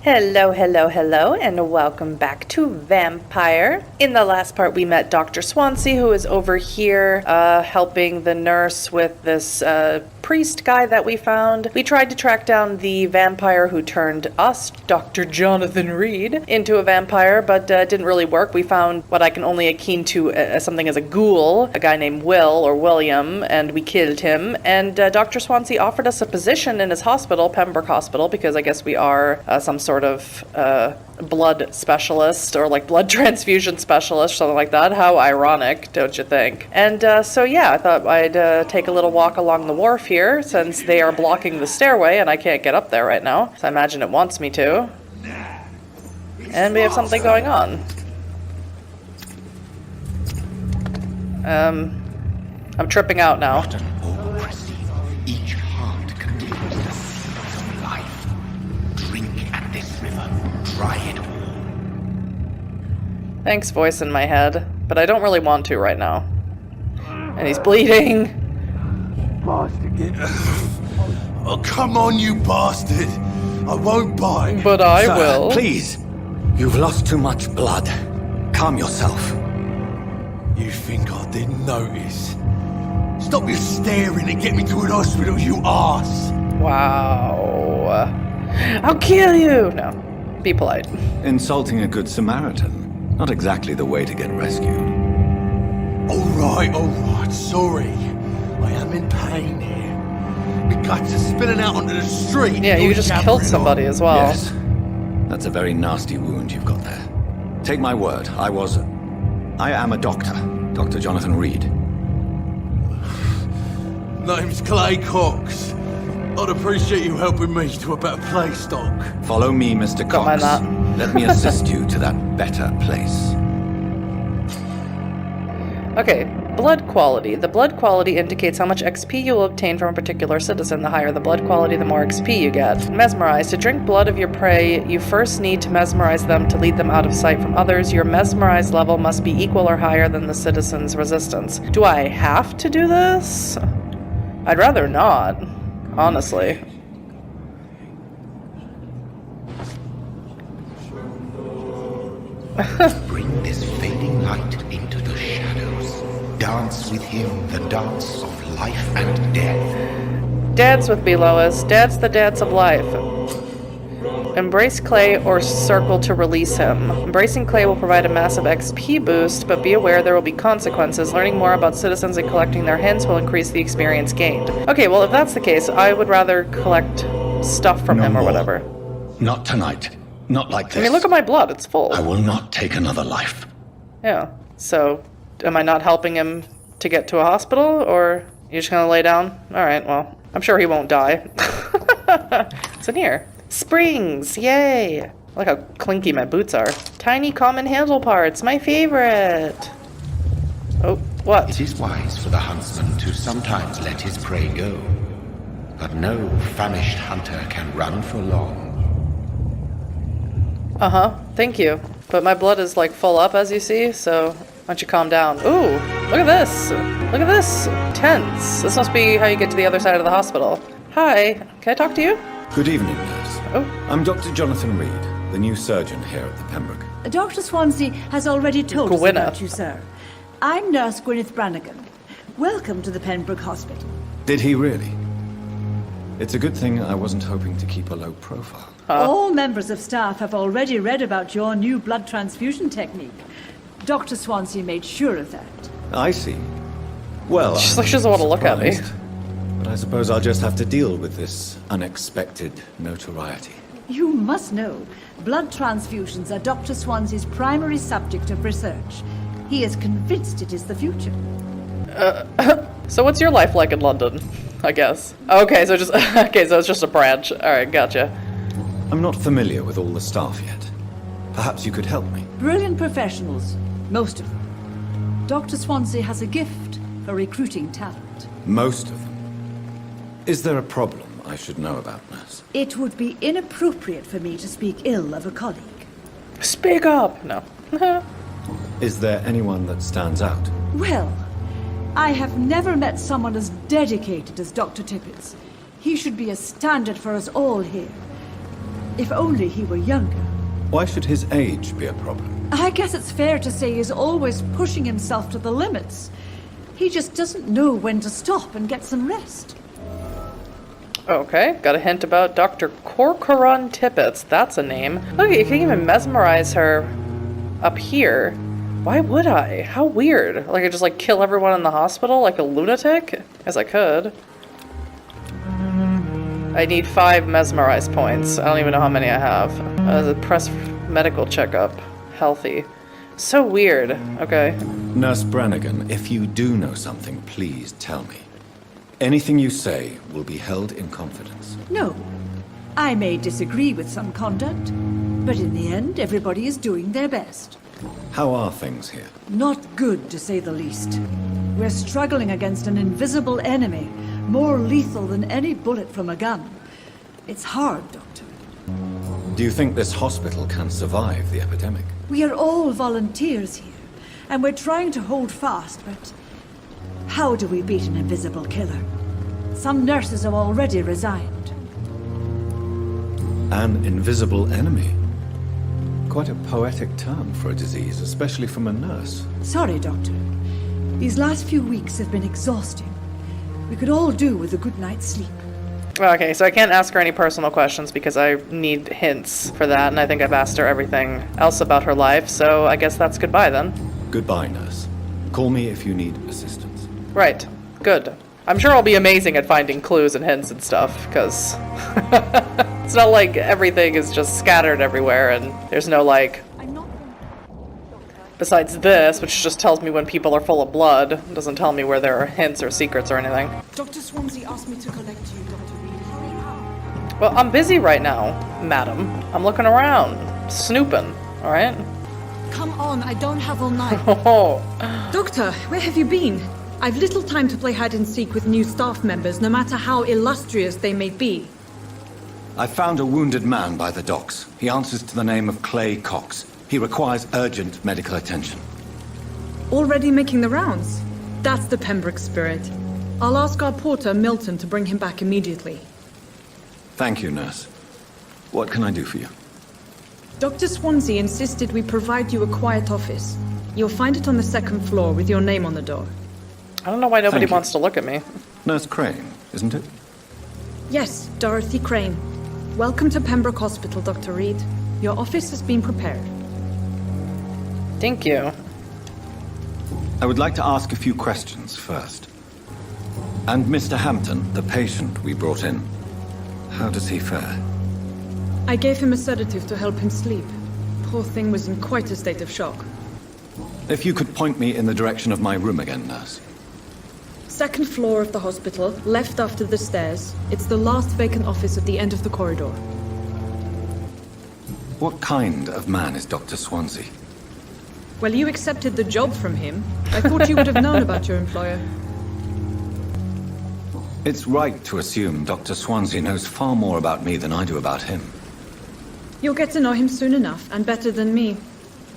Hello, hello, hello, and welcome back to Vampyr. In the last part, we met Dr. Swansea, who is over here helping the nurse with this priest guy that we found. We tried to track down the vampire who turned us, Dr. Jonathan Reid, into a vampire, but didn't really work. We found what I can only akin to something as a ghoul, a guy named Will, or William, and we killed him. And Dr. Swansea offered us a position in his hospital, Pembroke Hospital, because I guess we are some sort of blood specialist or like blood transfusion specialist, something like that. How ironic, don't you think? And so yeah, I thought I'd take a little walk along the wharf here since they are blocking the stairway and I can't get up there right now. So I imagine it wants me to. And we have something going on. I'm tripping out now. Each heart contains the seeds of life. Drink at this river, try it all. Thanks, voice in my head, but I don't really want to right now. And he's bleeding. Oh, come on, you bastard! I won't bite. But I Sir, will. Please, you've lost too much blood. Calm yourself. You think I didn't notice? Stop your staring and get me to an hospital, you arse! Wow. I'll kill you! No. Be polite. Insulting a good Samaritan. Not exactly the way to get rescued. Alright, sorry. I am in pain here. My guts are spilling out onto the street. Yeah, you just killed somebody as well. Yes. That's a very nasty wound you've got there. Take my word, I am a doctor. Dr. Jonathan Reid. Name's Clay Cox. I'd appreciate you helping me to a better place, Doc. Follow me, Mr. Don't mind Cox. that. Let me assist you to that better place. Okay, blood quality. The blood quality indicates how much XP you will obtain from a particular citizen. The higher the blood quality, the more XP you get. Mesmerize. To drink blood of your prey, you first need to mesmerize them to lead them out of sight from others. Your mesmerized level must be equal or higher than the citizen's resistance. Do I have to do this? I'd rather not, honestly. Bring this fading light into the shadows. Dance with him the dance of life and death. Dance with me, Lois. Dance the dance of life. Embrace Clay or circle to release him. Embracing Clay will provide a massive XP boost, but be aware there will be consequences. Learning more about citizens and collecting their hints will increase the experience gained. Okay, well, if that's the case, I would rather collect stuff from him or whatever. Not tonight. Not like this. I mean, look at my blood. It's full. I will not take another life. Yeah. So, am I not helping him to get to a hospital, or you just gonna lay down? Alright, well, I'm sure he won't die. What's in here? Springs! Yay! Look how clinky my boots are. Tiny common handle parts, my favorite! Oh, what? It is wise for the huntsman to sometimes let his prey go. But no famished hunter can run for long. Uh-huh, thank you. But my blood is like full up, as you see, so why don't you calm down? Ooh, look at this! Look at this! Tents. This must be how you get to the other side of the hospital. Hi, can I talk to you? Good evening, nurse. Oh. I'm Dr. Jonathan Reid, the new surgeon here at the Pembroke. Dr. Swansea has already told us Gwyneth. about you, sir. I'm Nurse Gwyneth Brannigan. Welcome to the Pembroke Hospital. Did he really? It's a good thing I wasn't hoping to keep a low profile. All members of staff have already read about your new blood transfusion technique. Dr. Swansea made sure of that. I see. Well, She's I'm like she doesn't want to look at me. surprised, but I suppose I'll just have to deal with this unexpected notoriety. You must know, blood transfusions are Dr. Swansea's primary subject of research. He is convinced it is the future. So what's your life like in London? I guess. Okay, so it's just a branch. Alright, gotcha. I'm not familiar with all the staff yet. Perhaps you could help me. Brilliant professionals, most of them. Dr. Swansea has a gift for recruiting talent. Most of them. Is there a problem I should know about, nurse? It would be inappropriate for me to speak ill of a colleague. Speak up! No. Is there anyone that stands out? Well, I have never met someone as dedicated as Dr. Tippett. He should be a standard for us all here. If only he were younger. Why should his age be a problem? I guess it's fair to say he's always pushing himself to the limits. He just doesn't know when to stop and get some rest. Okay, got a hint about Dr. Corcoran Tippets. That's a name. Look, you can even mesmerize her up here. Why would I? How weird. Like, I just, like, kill everyone in the hospital like a lunatic? As I could. I need 5 mesmerize points. I don't even know how many I have. Press medical checkup. Healthy. So weird. Okay. Nurse Brannigan, if you do know something, please tell me. Anything you say will be held in confidence. No. I may disagree with some conduct, but in the end, everybody is doing their best. How are things here? Not good, to say the least. We're struggling against an invisible enemy, more lethal than any bullet from a gun. It's hard, Doctor. Do you think this hospital can survive the epidemic? We are all volunteers here, and we're trying to hold fast, but how do we beat an invisible killer? Some nurses have already resigned. An invisible enemy? Quite a poetic term for a disease, especially from a nurse. Sorry, Doctor. These last few weeks have been exhausting. We could all do with a good night's sleep. Okay, so I can't ask her any personal questions because I need hints for that, and I think I've asked her everything else about her life, so I guess that's goodbye then. Goodbye, nurse. Call me if you need assistance. Right. Good. I'm sure I'll be amazing at finding clues and hints and stuff, because it's not like everything is just scattered everywhere, and there's no, like... Besides this, which just tells me when people are full of blood, it doesn't tell me where there are hints or secrets or anything. Dr. Swansea asked me to collect you, Dr. Reid. Hurry up. Well, I'm busy right now, madam. I'm looking around, snooping, alright? Come on, I don't have all night. Oh. Doctor, where have you been? I've little time to play hide and seek with new staff members, no matter how illustrious they may be. I found a wounded man by the docks. He answers to the name of Clay Cox. He requires urgent medical attention. Already making the rounds? That's the Pembroke spirit. I'll ask our porter, Milton, to bring him back immediately. Thank you, nurse. What can I do for you? Dr. Swansea insisted we provide you a quiet office. You'll find it on the 2nd floor with your name on the door. I don't know why nobody Thank you. wants to look at me. Nurse Crane, isn't it? Yes, Dorothy Crane. Welcome to Pembroke Hospital, Dr. Reid. Your office has been prepared. Thank you. I would like to ask a few questions first. And Mr. Hampton, the patient we brought in, how does he fare? I gave him a sedative to help him sleep. Poor thing was in quite a state of shock. If you could point me in the direction of my room again, nurse. 2nd floor of the hospital, left after the stairs. It's the last vacant office at the end of the corridor. What kind of man is Dr. Swansea? Well, you accepted the job from him. I thought you would have known about your employer. It's right to assume Dr. Swansea knows far more about me than I do about him. You'll get to know him soon enough, and better than me.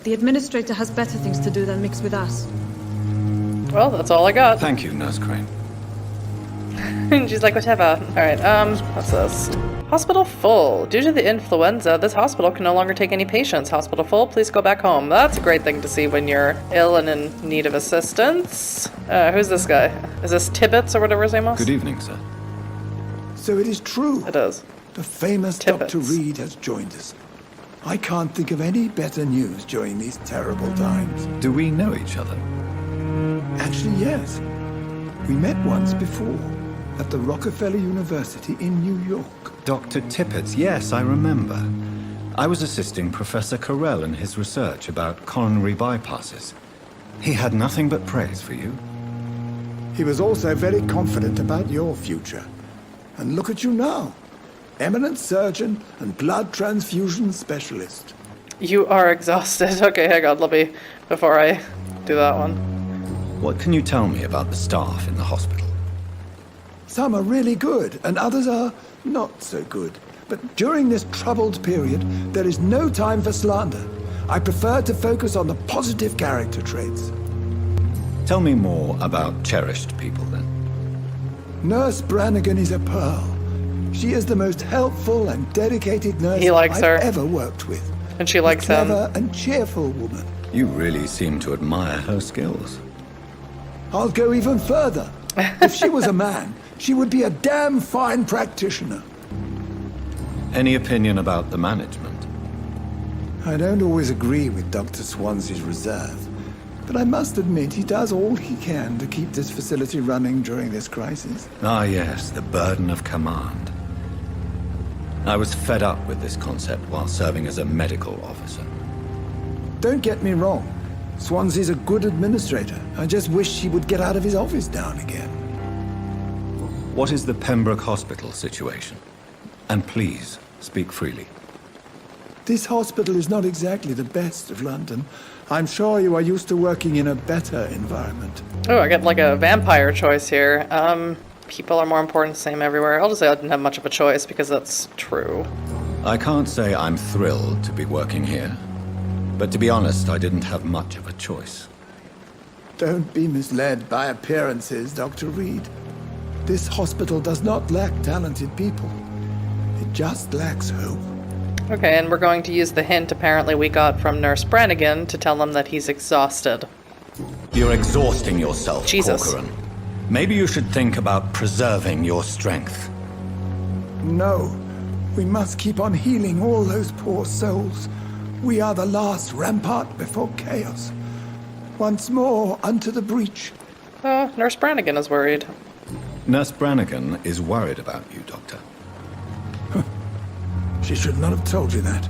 The administrator has better things to do than mix with us. Well, that's all I got. Thank you, Nurse Crane. And she's like, whatever. Alright, what's this? Hospital full. Due to the influenza, this hospital can no longer take any patients. Hospital full, please go back home. That's a great thing to see when you're ill and in need of assistance. Who's this guy? Is this Tibbets or whatever his name was? Good evening, sir. So it is true. It is. The famous Tippets. Dr. Reid has joined us. I can't think of any better news during these terrible times. Do we know each other? Actually, yes. We met once before, at the Rockefeller University in New York. Dr. Tippets, yes, I remember. I was assisting Professor Carell in his research about coronary bypasses. He had nothing but praise for you. He was also very confident about your future. And look at you now. Eminent surgeon and blood transfusion specialist. You are exhausted. Okay, hang on, let me, before I do that one. What can you tell me about the staff in the hospital? Some are really good, and others are not so good. But during this troubled period, there is no time for slander. I prefer to focus on the positive character traits. Tell me more about cherished people, then. Nurse Brannigan is a pearl. She is the most helpful and dedicated nurse He likes I've her. ever worked with. And she likes A him. clever and cheerful woman. You really seem to admire her skills. I'll go even further. If she was a man, she would be a damn fine practitioner. Any opinion about the management? I don't always agree with Dr. Swansea's reserve, but I must admit he does all he can to keep this facility running during this crisis. Ah, yes, the burden of command. I was fed up with this concept while serving as a medical officer. Don't get me wrong. Swansea's a good administrator. I just wish he would get out of his office now and again. What is the Pembroke Hospital situation? And please, speak freely. This hospital is not exactly the best of London. I'm sure you are used to working in a better environment. Oh, I get like a vampire choice here. People are more important, same everywhere. I'll just say I didn't have much of a choice because that's true. I can't say I'm thrilled to be working here. But to be honest, I didn't have much of a choice. Don't be misled by appearances, Dr. Reid. This hospital does not lack talented people. It just lacks hope. Okay, and we're going to use the hint apparently we got from Nurse Brannigan to tell him that he's exhausted. You're exhausting yourself, Jesus. Corcoran. Maybe you should think about preserving your strength. No, we must keep on healing all those poor souls. We are the last rampart before chaos. Once more, unto the breach. Nurse Brannigan is worried. Nurse Brannigan is worried about you, Doctor. She should not have told you that.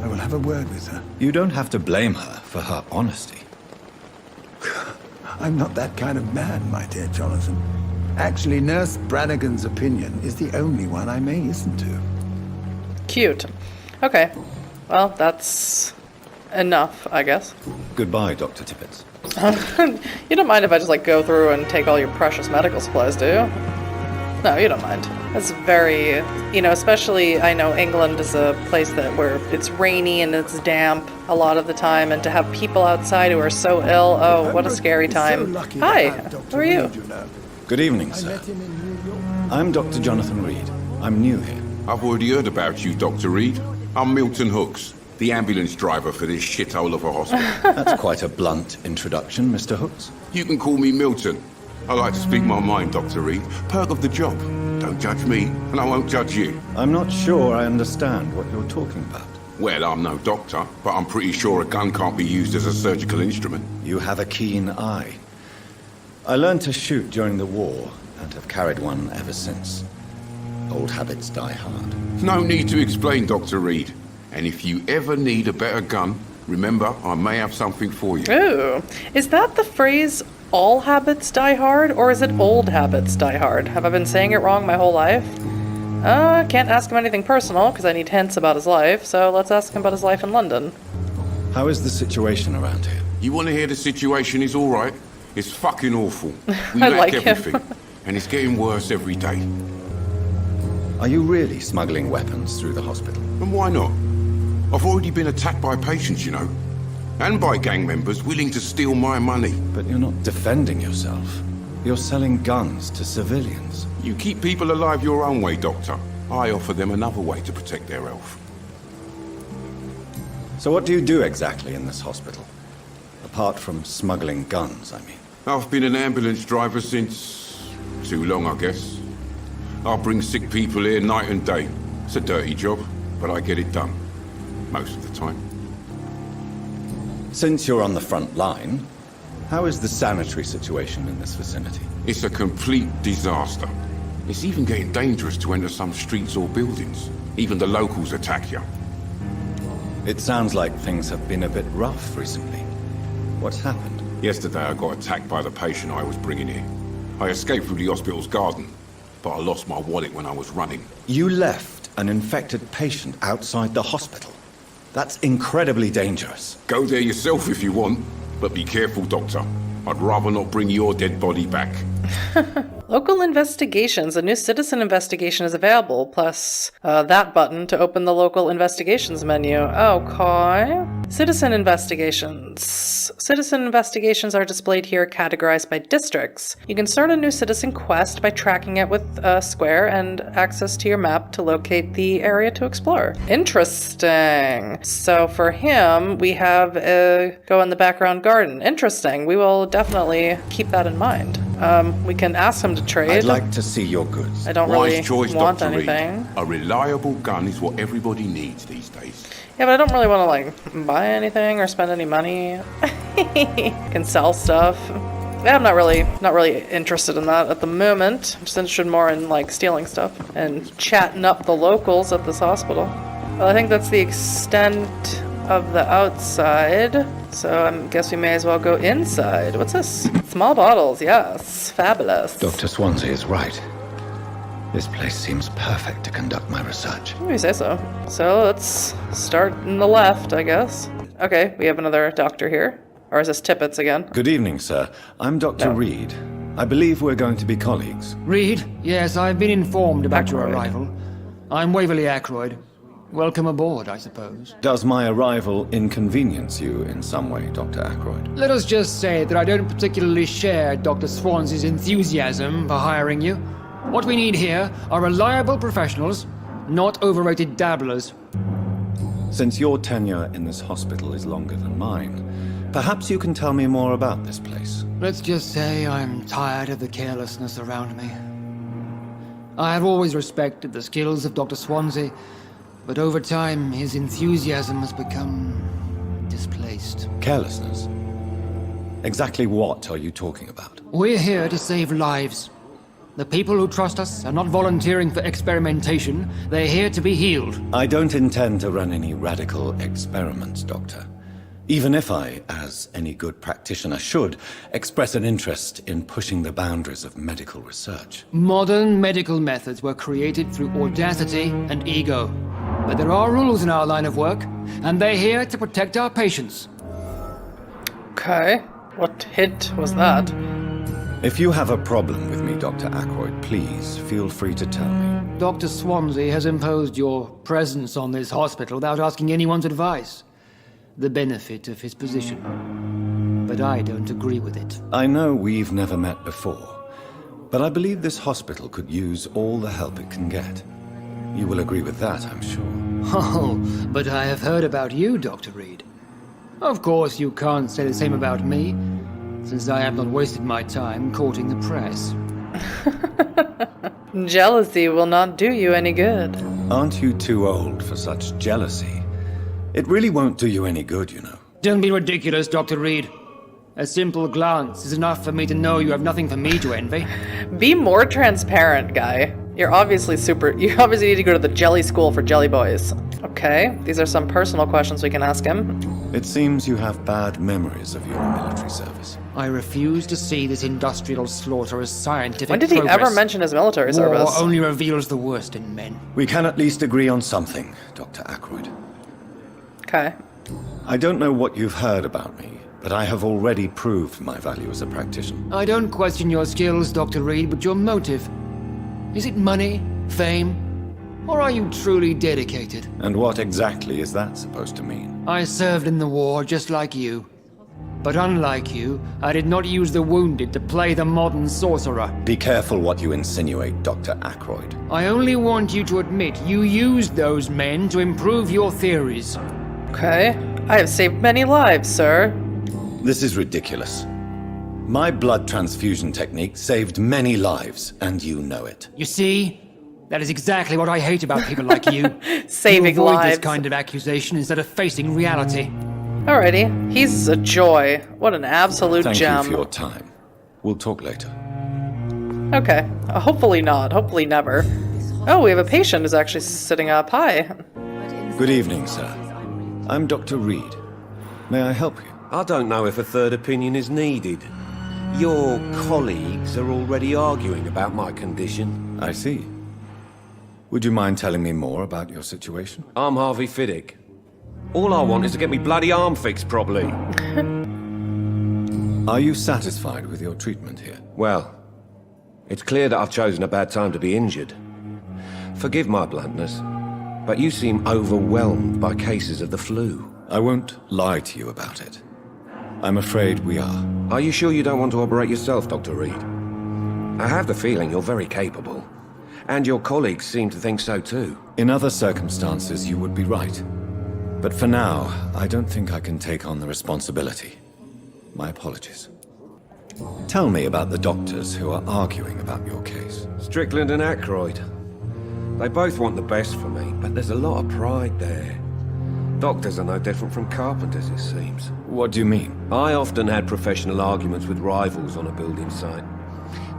I will have a word with her. You don't have to blame her for her honesty. I'm not that kind of man, my dear Jonathan. Actually, Nurse Brannigan's opinion is the only one I may listen to. Cute. Okay. Well, that's enough, I guess. Goodbye, Dr. Tippett. You don't mind if I just, like, go through and take all your precious medical supplies, do you? No, you don't mind. That's very, you know, especially, I know England is a place where it's rainy and it's damp a lot of the time, and to have people outside who are so ill, oh, what a scary time. Hi, how are you? Good evening, sir. I'm Dr. Jonathan Reid. I'm new here. I've already heard about you, Dr. Reid. I'm Milton Hooks, the ambulance driver for this shithole of a hospital. That's quite a blunt introduction, Mr. Hooks. You can call me Milton. I like to speak my mind, Dr. Reid. Perk of the job. Don't judge me, and I won't judge you. I'm not sure I understand what you're talking about. Well, I'm no doctor, but I'm pretty sure a gun can't be used as a surgical instrument. You have a keen eye. I learned to shoot during the war, and have carried one ever since. Old habits die hard. No need to explain, Dr. Reid. And if you ever need a better gun, remember, I may have something for you. Ooh. Is that the phrase, all habits die hard, or is it old habits die hard? Have I been saying it wrong my whole life? Can't ask him anything personal, because I need hints about his life, so let's ask him about his life in London. How is the situation around here? You want to hear the situation is all right? It's fucking awful. We I lack like him. everything, and it's getting worse every day. Are you really smuggling weapons through the hospital? And why not? I've already been attacked by patients, you know. And by gang members willing to steal my money. But you're not defending yourself. You're selling guns to civilians. You keep people alive your own way, Doctor. I offer them another way to protect their health. So what do you do exactly in this hospital? Apart from smuggling guns, I mean. I've been an ambulance driver since... too long, I guess. I bring sick people here night and day. It's a dirty job, but I get it done. Most of the time. Since you're on the front line, how is the sanitary situation in this vicinity? It's a complete disaster. It's even getting dangerous to enter some streets or buildings. Even the locals attack you. It sounds like things have been a bit rough recently. What's happened? Yesterday I got attacked by the patient I was bringing here. I escaped through the hospital's garden, but I lost my wallet when I was running. You left an infected patient outside the hospital. That's incredibly dangerous. Go there yourself if you want, but be careful, Doctor. I'd rather not bring your dead body back. Local investigations. A new citizen investigation is available, plus that button to open the local investigations menu. Okay. Citizen investigations. Citizen investigations are displayed here, categorized by districts. You can start a new citizen quest by tracking it with a square and access to your map to locate the area to explore. Interesting. So for him, we have go in the background garden. Interesting. We will definitely keep that in mind. We can ask him to trade. I'd like to see your goods. I don't really Wise choice, want Dr. Reid. anything. A reliable gun is what everybody needs these days. Yeah, but I don't really want to like buy anything or spend any money. Can sell stuff. Yeah, I'm not really interested in that at the moment. I'm just interested more in like stealing stuff and chatting up the locals at this hospital. Well, I think that's the extent of the outside. So I guess we may as well go inside. What's this? Small bottles, yes. Fabulous. Dr. Swansea is right. This place seems perfect to conduct my research. Maybe say so. So let's start in the left, I guess. Okay, we have another doctor here. Or is this Tippett's again? Good evening, sir. I'm Dr. Reid. I believe we're going to be colleagues. Reid? Yes, I've been informed about your Ackroyd. arrival. I'm Waverly Ackroyd. Welcome aboard, I suppose. Does my arrival inconvenience you in some way, Dr. Ackroyd? Let us just say that I don't particularly share Dr. Swansea's enthusiasm for hiring you. What we need here are reliable professionals, not overrated dabblers. Since your tenure in this hospital is longer than mine, perhaps you can tell me more about this place. Let's just say I'm tired of the carelessness around me. I have always respected the skills of Dr. Swansea, but over time his enthusiasm has become displaced. Carelessness? Exactly what are you talking about? We're here to save lives. The people who trust us are not volunteering for experimentation. They're here to be healed. I don't intend to run any radical experiments, Doctor. Even if I, as any good practitioner should, express an interest in pushing the boundaries of medical research. Modern medical methods were created through audacity and ego. But there are rules in our line of work, and they're here to protect our patients. Okay. What hint was that? If you have a problem with me, Dr. Ackroyd, please feel free to tell me. Dr. Swansea has imposed your presence on this hospital without asking anyone's advice. The benefit of his position. But I don't agree with it. I know we've never met before, but I believe this hospital could use all the help it can get. You will agree with that, I'm sure. Oh, but I have heard about you, Dr. Reid. Of course you can't say the same about me, since I have not wasted my time courting the press. Jealousy will not do you any good. Aren't you too old for such jealousy? It really won't do you any good, you know. Don't be ridiculous, Dr. Reid. A simple glance is enough for me to know you have nothing for me to envy. Be more transparent, guy. You obviously need to go to the jelly school for jelly boys. Okay, these are some personal questions we can ask him. It seems you have bad memories of your military service. I refuse to see this industrial slaughter as scientific When did he progress. ever mention his military service? War only reveals the worst in men. We can at least agree on something, Dr. Ackroyd. Okay. I don't know what you've heard about me, but I have already proved my value as a practitioner. I don't question your skills, Dr. Reid, but your motive. Is it money, fame, or are you truly dedicated? And what exactly is that supposed to mean? I served in the war just like you. But unlike you, I did not use the wounded to play the modern sorcerer. Be careful what you insinuate, Dr. Ackroyd. I only want you to admit you used those men to improve your theories. Okay. I have saved many lives, sir. This is ridiculous. My blood transfusion technique saved many lives, and you know it. You see? That is exactly what I hate about people like you. Saving you avoid lives. this kind of accusation instead of facing reality. Alrighty. He's a joy. What an absolute Thank gem. you for your time. We'll talk later. Okay. Hopefully not. Hopefully never. Oh, we have a patient who's actually sitting up. Hi. Good evening, sir. I'm Dr. Reid. May I help you? I don't know if a third opinion is needed. Your colleagues are already arguing about my condition. I see. Would you mind telling me more about your situation? I'm Harvey Fiddick. All I want is to get me bloody arm fixed properly. Are you satisfied with your treatment here? Well, It's clear that I've chosen a bad time to be injured. Forgive my bluntness, but you seem overwhelmed by cases of the flu. I won't lie to you about it. I'm afraid we are. Are you sure you don't want to operate yourself, Dr. Reid? I have the feeling you're very capable. And your colleagues seem to think so too. In other circumstances, you would be right. But for now, I don't think I can take on the responsibility. My apologies. Tell me about the doctors who are arguing about your case. Strickland and Ackroyd. They both want the best for me, but there's a lot of pride there. Doctors are no different from carpenters, it seems. What do you mean? I often had professional arguments with rivals on a building site.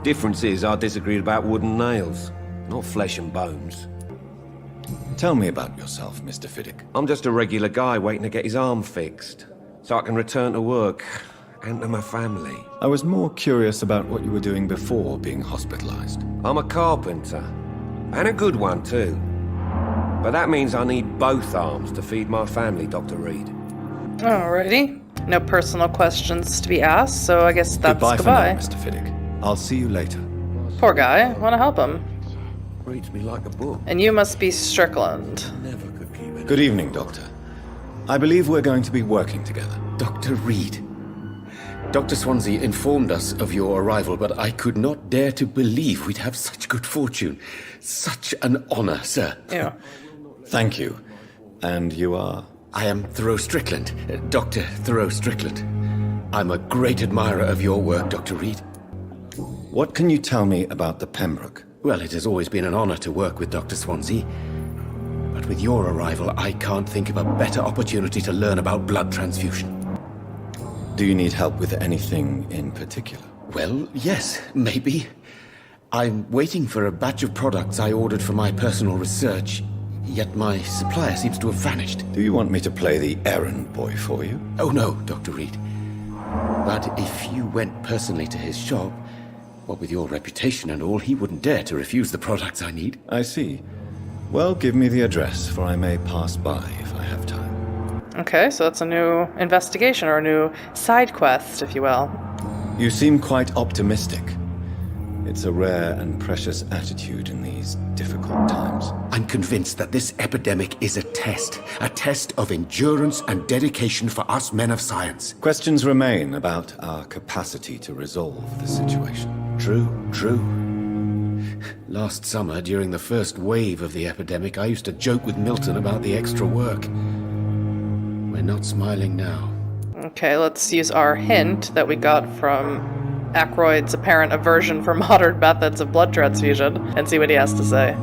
Difference is, I disagreed about wooden nails, not flesh and bones. Tell me about yourself, Mr. Fiddick. I'm just a regular guy waiting to get his arm fixed, so I can return to work and to my family. I was more curious about what you were doing before being hospitalized. I'm a carpenter, and a good one too. But that means I need both arms to feed my family, Dr. Reid. Alrighty. No personal questions to be asked, so I guess that's goodbye. goodbye. For now, Mr. Fiddick. I'll see you later. Poor guy. Want to help him. Reads me like a book. And you must be Strickland. Never could keep it. Good evening, Doctor. I believe we're going to be working together. Dr. Reid. Dr. Swansea informed us of your arrival, but I could not dare to believe we'd have such good fortune. Such an honor, sir. Yeah. Thank you. And you are? I am Thoreau Strickland, Dr. Thoreau Strickland. I'm a great admirer of your work, Dr. Reid. What can you tell me about the Pembroke? Well, it has always been an honor to work with Dr. Swansea. But with your arrival, I can't think of a better opportunity to learn about blood transfusion. Do you need help with anything in particular? Well, yes, maybe. I'm waiting for a batch of products I ordered for my personal research, yet my supplier seems to have vanished. Do you want me to play the errand boy for you? Oh no, Dr. Reid. But if you went personally to his shop, what with your reputation and all, he wouldn't dare to refuse the products I need. I see. Well, give me the address, for I may pass by if I have time. Okay, so that's a new investigation, or a new side quest, if you will. You seem quite optimistic. It's a rare and precious attitude in these difficult times. I'm convinced that this epidemic is a test of endurance and dedication for us men of science. Questions remain about our capacity to resolve the situation. True. Last summer, during the first wave of the epidemic, I used to joke with Milton about the extra work. We're not smiling now. Okay, let's use our hint that we got from Ackroyd's apparent aversion for modern methods of blood transfusion and see what he has to say.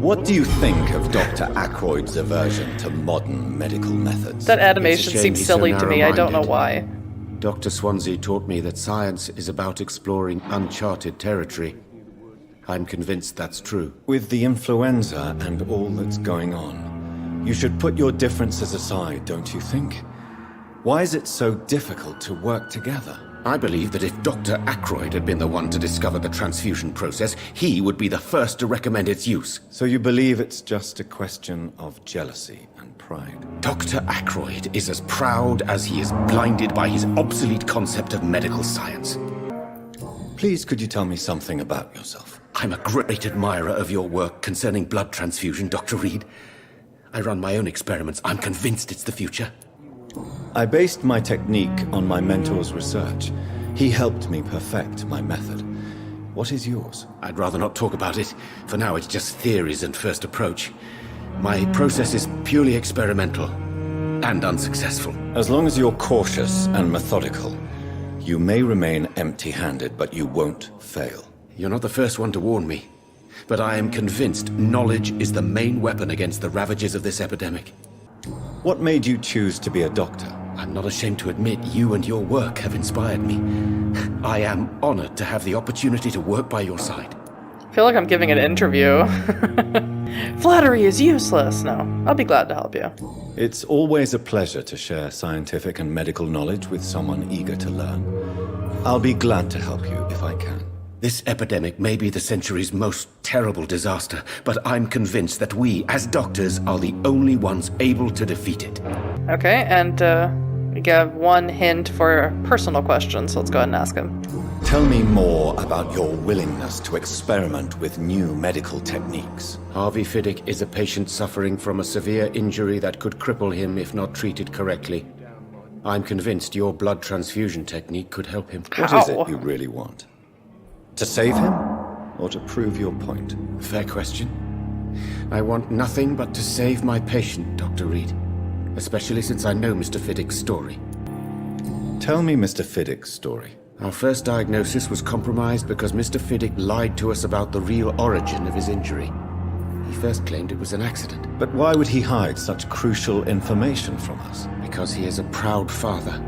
What do you think of Dr. Ackroyd's aversion to modern medical methods? That animation seems silly to me. I don't know why. Dr. Swansea taught me that science is about exploring uncharted territory. I'm convinced that's true. With the influenza and all that's going on, you should put your differences aside, don't you think? Why is it so difficult to work together? I believe that if Dr. Ackroyd had been the one to discover the transfusion process, he would be the first to recommend its use. So you believe it's just a question of jealousy and pride? Dr. Ackroyd is as proud as he is blinded by his obsolete concept of medical science. Please, could you tell me something about yourself? I'm a great admirer of your work concerning blood transfusion, Dr. Reid. I run my own experiments. I'm convinced it's the future. I based my technique on my mentor's research. He helped me perfect my method. What is yours? I'd rather not talk about it. For now, it's just theories and first approach. My process is purely experimental and unsuccessful. As long as you're cautious and methodical, you may remain empty-handed, but you won't fail. You're not the first one to warn me, but I am convinced knowledge is the main weapon against the ravages of this epidemic. What made you choose to be a doctor? I'm not ashamed to admit you and your work have inspired me. I am honored to have the opportunity to work by your side. I feel like I'm giving an interview. Flattery is useless. No, I'll be glad to help you. It's always a pleasure to share scientific and medical knowledge with someone eager to learn. I'll be glad to help you if I can. This epidemic may be the century's most terrible disaster, but I'm convinced that we, as doctors, are the only ones able to defeat it. Okay, and we have one hint for personal questions, so let's go ahead and ask him. Tell me more about your willingness to experiment with new medical techniques. Harvey Fiddick is a patient suffering from a severe injury that could cripple him if not treated correctly. I'm convinced your blood transfusion technique could help him. What is it you really want? To save him? Or to prove your point? Fair question. I want nothing but to save my patient, Dr. Reid. Especially since I know Mr. Fiddick's story. Tell me Mr. Fiddick's story. Our first diagnosis was compromised because Mr. Fiddick lied to us about the real origin of his injury. He first claimed it was an accident. But why would he hide such crucial information from us? Because he is a proud father,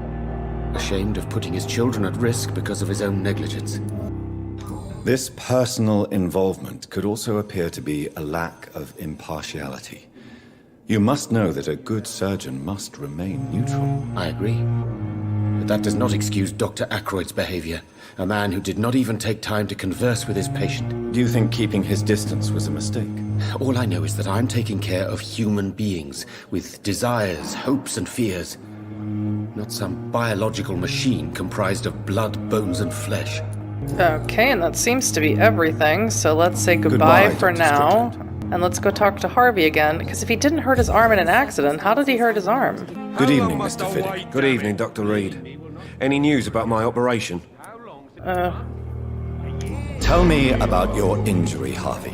ashamed of putting his children at risk because of his own negligence. This personal involvement could also appear to be a lack of impartiality. You must know that a good surgeon must remain neutral. I agree. But that does not excuse Dr. Ackroyd's behavior, a man who did not even take time to converse with his patient. Do you think keeping his distance was a mistake? All I know is that I'm taking care of human beings with desires, hopes, and fears. Not some biological machine comprised of blood, bones, and flesh. Okay, and that seems to be everything, so let's say goodbye for now. And let's go talk to Harvey again, because if he didn't hurt his arm in an accident, how did he hurt his arm? Good evening, Mr. Fiddick. Good evening, Dr. Reid. Any news about my operation? Tell me about your injury, Harvey.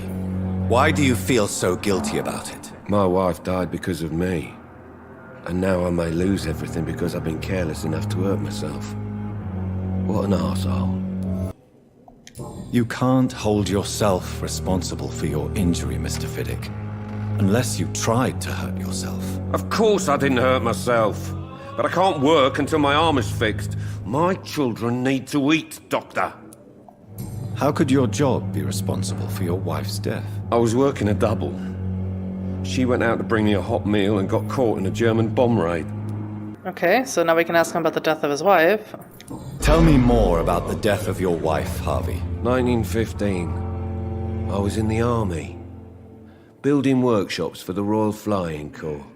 Why do you feel so guilty about it? My wife died because of me. And now I may lose everything because I've been careless enough to hurt myself. What an arsehole. You can't hold yourself responsible for your injury, Mr. Fiddick. Unless you tried to hurt yourself. Of course I didn't hurt myself. But I can't work until my arm is fixed. My children need to eat, Doctor. How could your job be responsible for your wife's death? I was working a double. She went out to bring me a hot meal and got caught in a German bomb raid. Okay, so now we can ask him about the death of his wife. Tell me more about the death of your wife, Harvey. 1915. I was in the army. Building workshops for the Royal Flying Corps.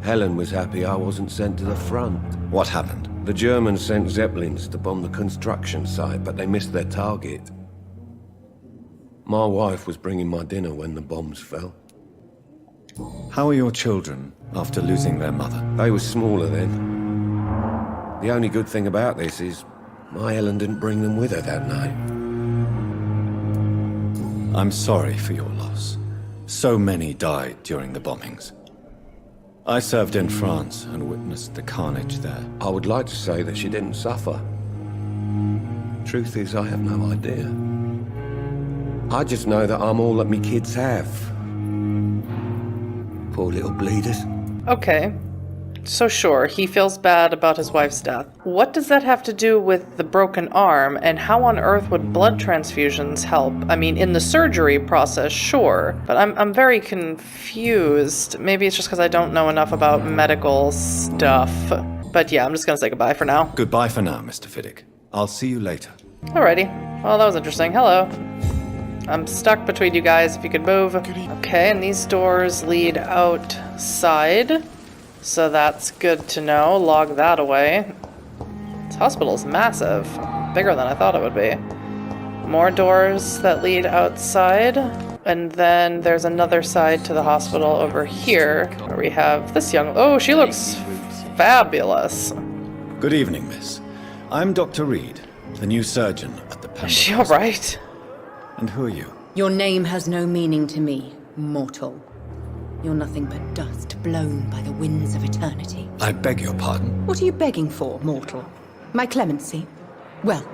Helen was happy I wasn't sent to the front. What happened? The Germans sent Zeppelins to bomb the construction site, but they missed their target. My wife was bringing my dinner when the bombs fell. How are your children after losing their mother? They were smaller then. The only good thing about this is my Helen didn't bring them with her that night. I'm sorry for your loss. So many died during the bombings. I served in France and witnessed the carnage there. I would like to say that she didn't suffer. Truth is, I have no idea. I just know that I'm all that me kids have. Poor little bleeders. Okay. So sure, he feels bad about his wife's death. What does that have to do with the broken arm, and how on earth would blood transfusions help? I mean, in the surgery process, sure, but I'm very confused. Maybe it's just because I don't know enough about medical stuff. But yeah, I'm just gonna say goodbye for now. Goodbye for now, Mr. Fiddick. I'll see you later. Alrighty. Well, that was interesting. Hello. I'm stuck between you guys, if you could move. Okay, and these doors lead outside. So that's good to know. Log that away. This hospital's massive. Bigger than I thought it would be. More doors that lead outside. And then there's another side to the hospital over here, where we have this young... Oh, she looks fabulous. Good evening, miss. I'm Dr. Reid, the new surgeon at the Pembroke. Is she alright? And who are you? Your name has no meaning to me, mortal. You're nothing but dust blown by the winds of eternity. I beg your pardon? What are you begging for, mortal? My clemency? Well,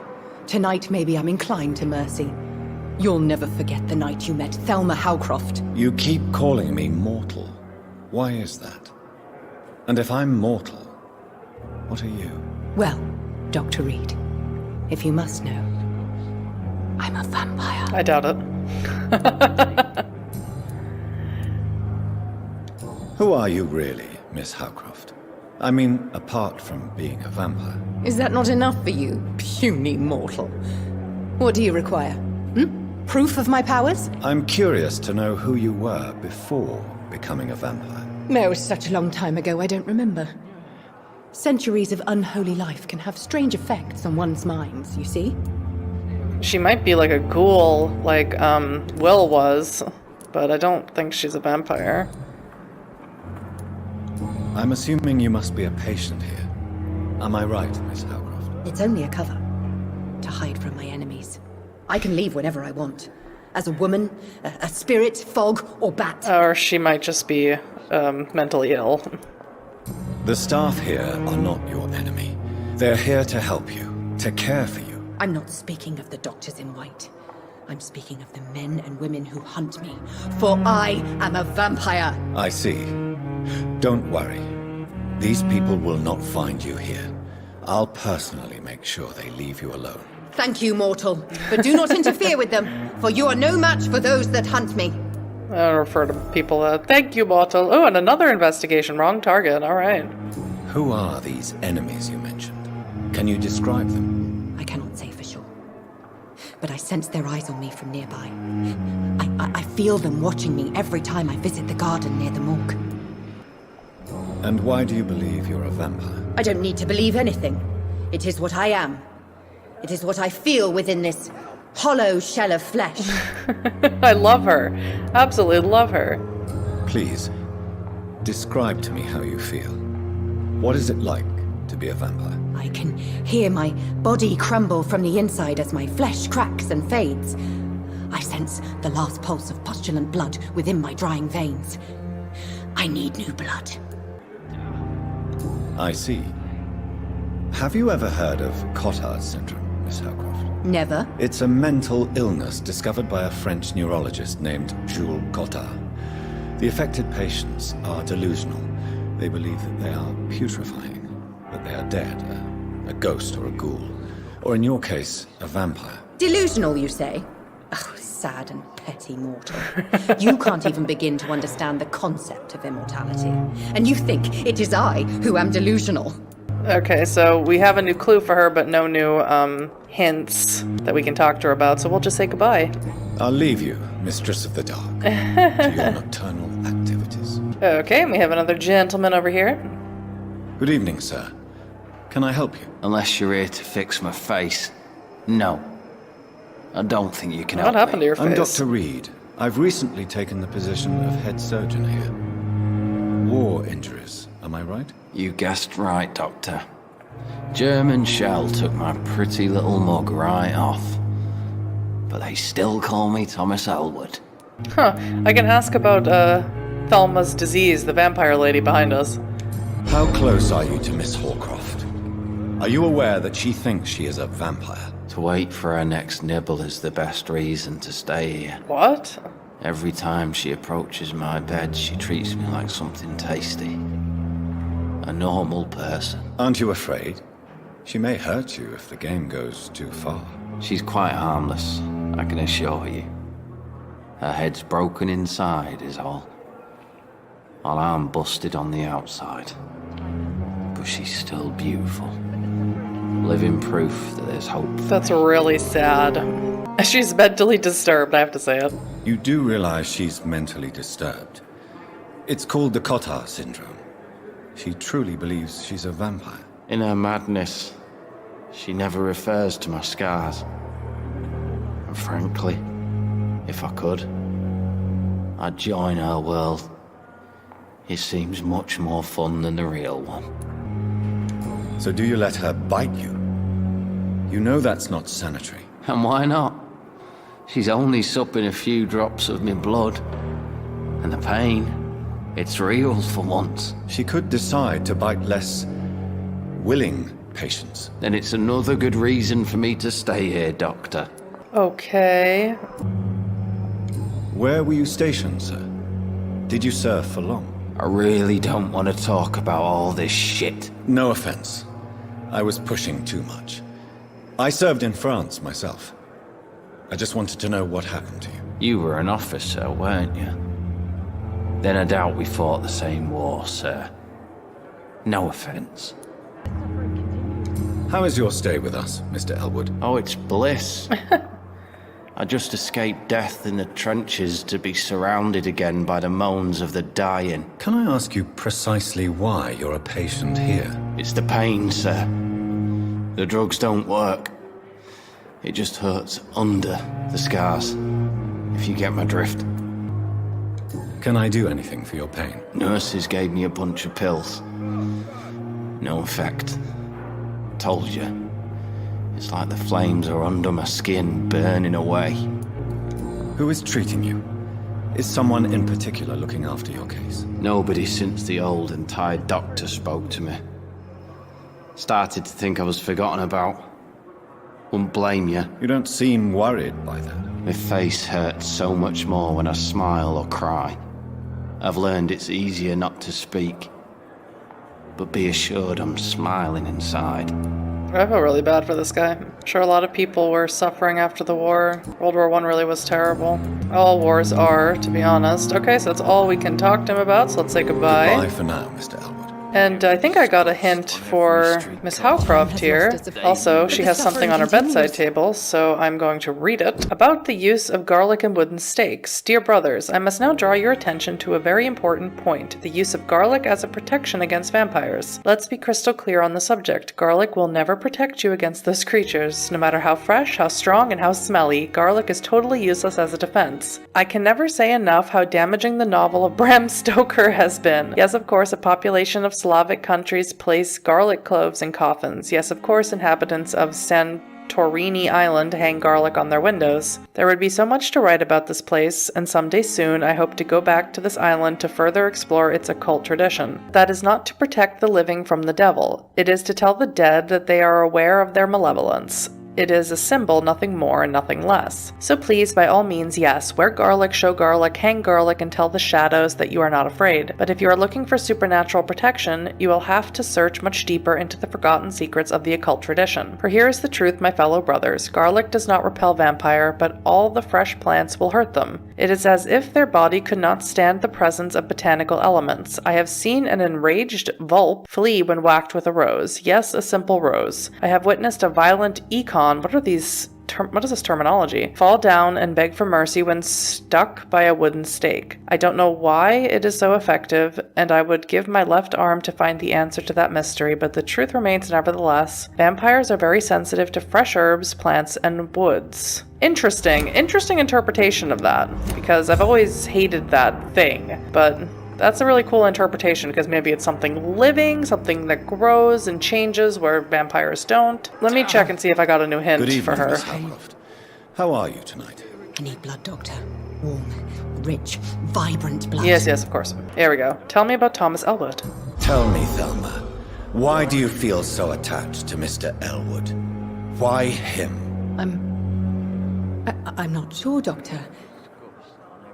tonight maybe I'm inclined to mercy. You'll never forget the night you met Thelma Howcroft. You keep calling me mortal. Why is that? And if I'm mortal, what are you? Well, Dr. Reid, if you must know, I'm a vampire. I doubt it. Who Who are you really, Miss Howcroft? I mean, apart from being a vampire. Is that not enough for you, puny mortal? What do you require? Proof of my powers? I'm curious to know who you were before becoming a vampire. No, it was such a long time ago, I don't remember. Centuries of unholy life can have strange effects on one's minds, you see? She might be like a ghoul, like, Will was, but I don't think she's a vampire. I'm assuming you must be a patient here. Am I right, Miss Howcroft? It's only a cover. To hide from my enemies. I can leave whenever I want. As a woman, a spirit, fog, or bat. Or she might just be, mentally ill. The staff here are not your enemy. They're here to help you, to care for you. I'm not speaking of the doctors in white. I'm speaking of the men and women who hunt me. For I am a vampire. I see. Don't worry. These people will not find you here. I'll personally make sure they leave you alone. Thank you, mortal. But do not interfere with them, for you are no match for those that hunt me. I refer to people, thank you, mortal. Oh, and another investigation. Wrong target. All right. Who are these enemies you mentioned? Can you describe them? I cannot say for sure. But I sense their eyes on me from nearby. I feel them watching me every time I visit the garden near the morgue. And why do you believe you're a vampire? I don't need to believe anything. It is what I am. It is what I feel within this hollow shell of flesh. I love her. Absolutely love her. Please, describe to me how you feel. What is it like to be a vampire? I can hear my body crumble from the inside as my flesh cracks and fades. I sense the last pulse of pustulant blood within my drying veins. I need new blood. I see. Have you ever heard of Cotard syndrome, Miss Howcroft? Never. It's a mental illness discovered by a French neurologist named Jules Cotard. The affected patients are delusional. They believe that they are putrefying, that they are dead, a ghost or a ghoul, or in your case, a vampire. Delusional, you say? Oh, sad and petty mortal. You can't even begin to understand the concept of immortality. And you think it is I who am delusional. Okay, so we have a new clue for her, but no new, hints that we can talk to her about, so we'll just say goodbye. I'll leave you, Mistress of the Dark, to your nocturnal activities. Okay, and we have another gentleman over here. Good evening, sir. Can I help you? Unless you're here to fix my face. No. I don't think you can help me. What happened to your face? I'm Dr. Reid. I've recently taken the position of head surgeon here. War injuries, am I right? You guessed right, Doctor. German shell took my pretty little mug right off. But they still call me Thomas Elwood. Huh. I can ask about, Thelma's disease, the vampire lady behind us. How close are you to Miss Hawcroft? Are you aware that she thinks she is a vampire? To wait for her next nibble is the best reason to stay here. What? Every time she approaches my bed, she treats me like something tasty. A normal person. Aren't you afraid? She may hurt you if the game goes too far. She's quite harmless, I can assure you. Her head's broken inside is all. While I'm busted on the outside. But she's still beautiful. Living proof that there's hope. That's really sad. She's mentally disturbed, I have to say it. You do realize she's mentally disturbed. It's called the Cotard syndrome. She truly believes she's a vampire. In her madness, she never refers to my scars. And frankly, if I could, I'd join her world. It seems much more fun than the real one. So do you let her bite you? You know that's not sanitary. And why not? She's only supping a few drops of my blood. And the pain, it's real for once. She could decide to bite less willing patients. Then it's another good reason for me to stay here, Doctor. Okay. Where were you stationed, sir? Did you serve for long? I really don't want to talk about all this shit. No offense. I was pushing too much. I served in France myself. I just wanted to know what happened to you. You were an officer, weren't you? Then I doubt we fought the same war, sir. No offense. How is your stay with us, Mr. Elwood? Oh, it's bliss. I I just escaped death in the trenches to be surrounded again by the moans of the dying. Can I ask you precisely why you're a patient here? It's the pain, sir. The drugs don't work. It just hurts under the scars, if you get my drift. Can I do anything for your pain? Nurses gave me a bunch of pills. No effect. Told you. It's like the flames are under my skin, burning away. Who is treating you? Is someone in particular looking after your case? Nobody since the old Untitled Doctor spoke to me. Started to think I was forgotten about. Wouldn't blame you. You don't seem worried by that. My face hurts so much more when I smile or cry. I've learned it's easier not to speak. But be assured I'm smiling inside. I feel really bad for this guy. I'm sure a lot of people were suffering after the war. World War I really was terrible. All wars are, to be honest. Okay, so that's all we can talk to him about, so let's say goodbye. Goodbye for now, Mr. Elwood. And I think I got a hint for Miss Howcroft here. Also, she has something on her bedside table, so I'm going to read it. About the use of garlic and wooden stakes. Dear brothers, I must now draw your attention to a very important point. The use of garlic as a protection against vampires. Let's be crystal clear on the subject. Garlic will never protect you against those creatures. No matter how fresh, how strong, and how smelly, garlic is totally useless as a defense. I can never say enough how damaging the novel of Bram Stoker has been. Yes, of course, a population of Slavic countries place garlic cloves in coffins. Yes, of course, inhabitants of Santorini Island hang garlic on their windows. There would be so much to write about this place, and someday soon I hope to go back to this island to further explore its occult tradition. That is not to protect the living from the devil. It is to tell the dead that they are aware of their malevolence. It is a symbol, nothing more and nothing less. So please, by all means, yes, wear garlic, show garlic, hang garlic, and tell the shadows that you are not afraid. But if you are looking for supernatural protection, you will have to search much deeper into the forgotten secrets of the occult tradition. For here is the truth, my fellow brothers. Garlic does not repel vampire, but all the fresh plants will hurt them. It is as if their body could not stand the presence of botanical elements. I have seen an enraged vulp flee when whacked with a rose. Yes, a simple rose. I have witnessed a violent econ. What is this terminology? Fall down and beg for mercy when stuck by a wooden stake. I don't know why it is so effective, and I would give my left arm to find the answer to that mystery, but the truth remains nevertheless. Vampires are very sensitive to fresh herbs, plants, and woods. Interesting interpretation of that, because I've always hated that thing, but that's a really cool interpretation, because maybe it's something living, something that grows and changes where vampires don't. Let me check and see if I got a new hint Good evening, for her. Miss Howcroft. How are you tonight? I need blood, Doctor. Warm, rich, vibrant blood. Yes, of course. Here we go. Tell me about Thomas Elwood. Tell me, Thelma, why do you feel so attached to Mr. Elwood? Why him? I'm not sure, Doctor.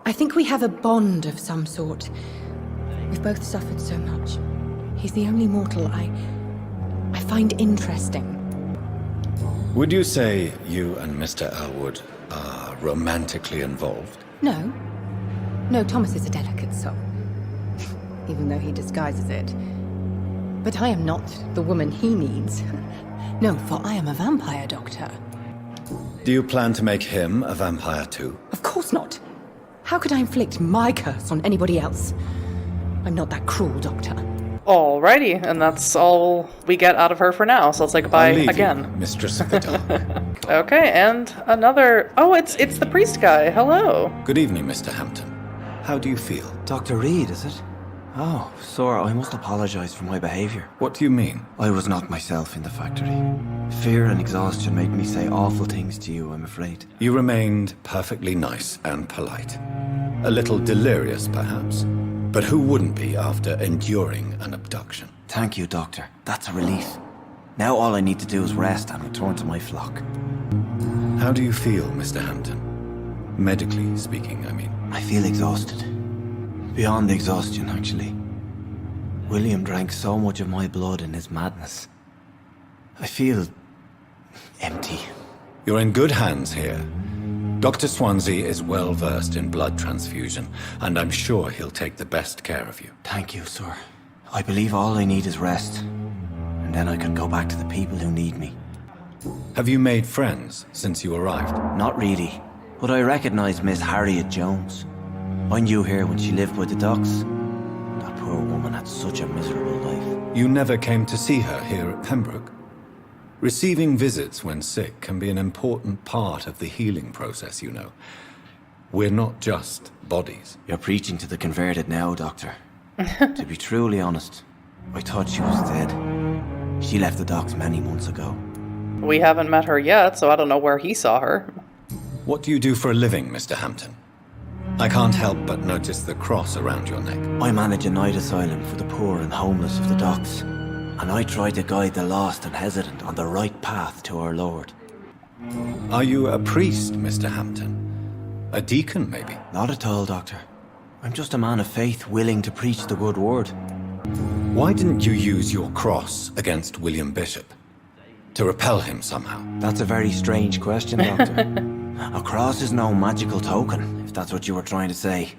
I think we have a bond of some sort. We've both suffered so much. He's the only mortal I find interesting. Would you say you and Mr. Elwood are romantically involved? No. No, Thomas is a delicate soul. Even though he disguises it. But I am not the woman he needs. No, for I am a vampire, Doctor. Do you plan to make him a vampire too? Of course not. How could I inflict my curse on anybody else? I'm not that cruel, Doctor. Alrighty, and that's all we get out of her for now, so let's say goodbye again. You, Mistress of the Dark. Okay, and another... Oh, it's the priest guy. Hello. Good evening, Mr. Hampton. How do you feel? Dr. Reid, is it? Oh, sir, I must apologize for my behavior. What do you mean? I was not myself in the factory. Fear and exhaustion made me say awful things to you, I'm afraid. You remained perfectly nice and polite. A little delirious, perhaps. But who wouldn't be after enduring an abduction? Thank you, Doctor. That's a relief. Now all I need to do is rest and return to my flock. How do you feel, Mr. Hampton? Medically speaking, I mean. I feel exhausted. Beyond exhaustion, actually. William drank so much of my blood in his madness. I feel empty. You're in good hands here. Dr. Swansea is well versed in blood transfusion, and I'm sure he'll take the best care of you. Thank you, sir. I believe all I need is rest, and then I can go back to the people who need me. Have you made friends since you arrived? Not really. But I recognise Miss Harriet Jones. I knew her when she lived by the docks. That poor woman had such a miserable life. You never came to see her here at Pembroke? Receiving visits when sick can be an important part of the healing process, you know. We're not just bodies. You're preaching to the converted now, Doctor. To be truly honest, I thought she was dead. She left the docks many months ago. We haven't met her yet, so I don't know where he saw her. What do you do for a living, Mr. Hampton? I can't help but notice the cross around your neck. I manage a night asylum for the poor and homeless of the docks. And I try to guide the lost and hesitant on the right path to our Lord. Are you a priest, Mr. Hampton? A deacon, maybe? Not at all, Doctor. I'm just a man of faith willing to preach the good word. Why didn't you use your cross against William Bishop? To repel him somehow? That's a very strange question, Doctor. A cross is no magical token, if that's what you were trying to say.